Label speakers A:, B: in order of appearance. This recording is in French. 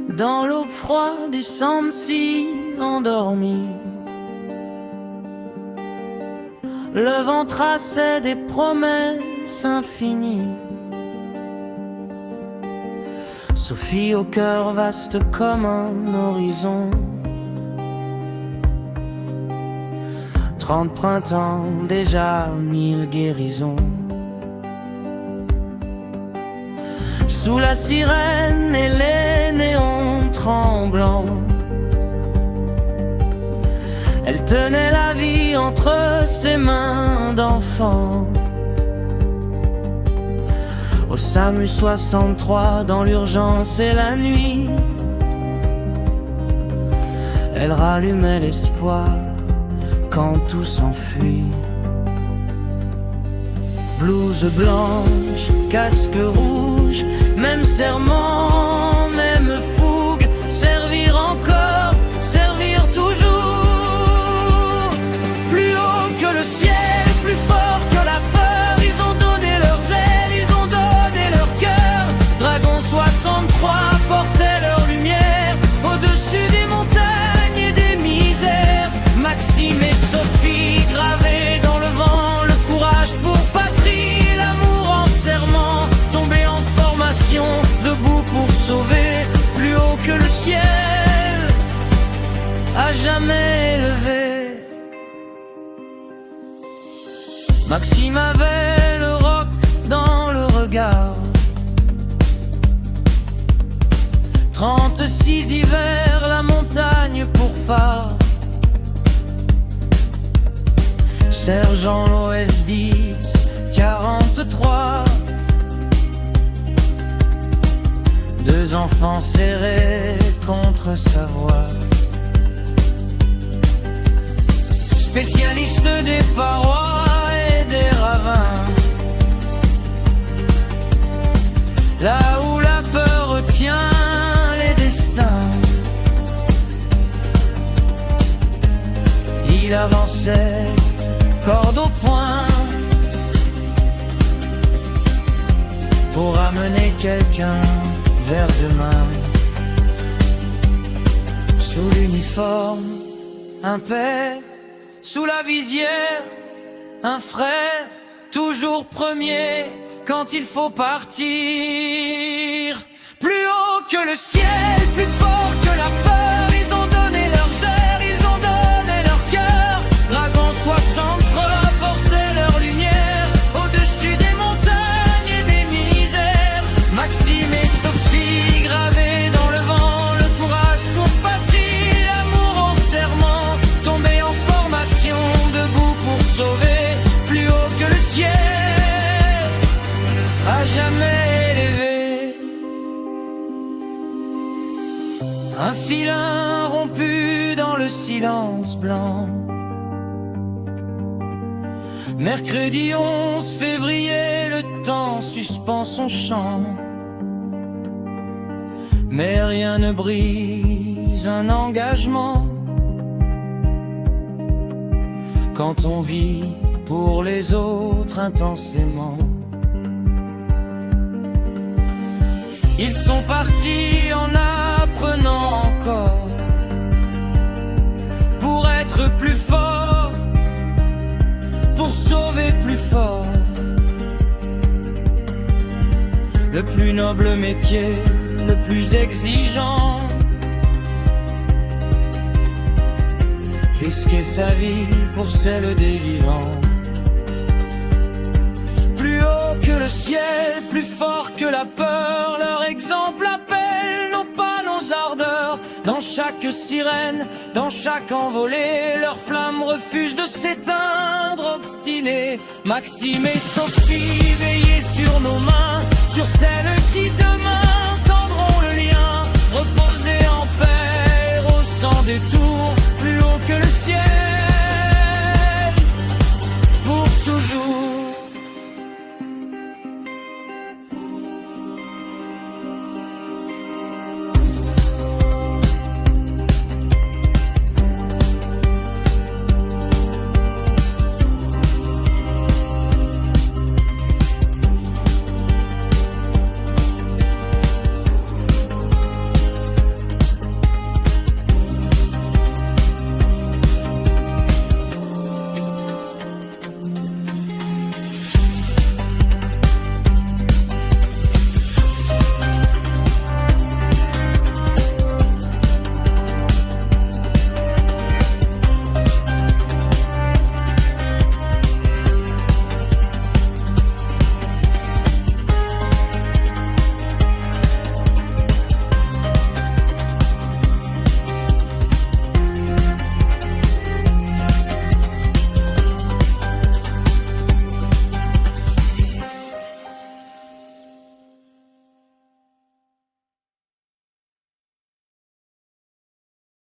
A: dans l'aube froide des Sancy endormis. Le vent traçait des promesses infinies. Sophie au cœur vaste comme un horizon. 30 printemps, déjà 1000 guérisons. Sous la sirène et les néons tremblants, elle tenait la vie entre ses mains d'enfant. Au SAMU 63, dans l'urgence et la nuit, elle rallumait l'espoir quand tout s'enfuit. Blouse blanche, casque rouge, même serment, même fougue, servir encore, servir toujours. Plus haut que le ciel, plus fort que la peur, ils ont donné leurs ailes, ils ont donné leur cœur. Dragon 63 portait leur lumière au-dessus des montagnes et des misères. Maxime et Sophie gravés dans le vent, le courage pour patrie, l'amour en serment, tombés en formation, debout pour sauver, plus haut que le ciel, à jamais élevé. Maxime avait le roc dans le regard, 36 hivers, la montagne pour phare. Sergent l'OS 10, 43. Deux enfants serrés contre sa voix. Spécialiste des parois et des ravins, là où la peur retient les destins. Il avançait, corde au poing, pour amener quelqu'un vers demain. Sous l'uniforme, un père, sous la visière, un frère, toujours premier quand il faut partir. Plus haut que le ciel, plus fort que la peur, ils ont donné leurs ailes, ils ont donné leur cœur. Dragon 63 portait leur lumière au-dessus des montagnes et des misères. Maxime et Sophie gravés dans le vent, le courage pour patrie, l'amour en serment, tombés en formation, debout pour sauver, plus haut que le ciel, à jamais élevé. Un filin rompu dans le silence blanc. Mercredi 11 février, le temps suspend son chant. Mais rien ne brise un engagement quand on vit pour les autres intensément. Ils sont partis en apprenant encore pour être plus forts, pour sauver plus fort. Le plus noble métier, le plus exigeant, risquer sa vie pour celle des vivants. Plus haut que le ciel, plus fort que la peur, leur exemple appelle nos pas, nos ardeurs. Dans chaque sirène, dans chaque envolée, leur flamme refuse de s'éteindre, obstinée. Maxime et Sophie veillez sur nos mains, sur celles qui demain tendront le lien. Reposer en paix, au sans détour, plus haut que le ciel.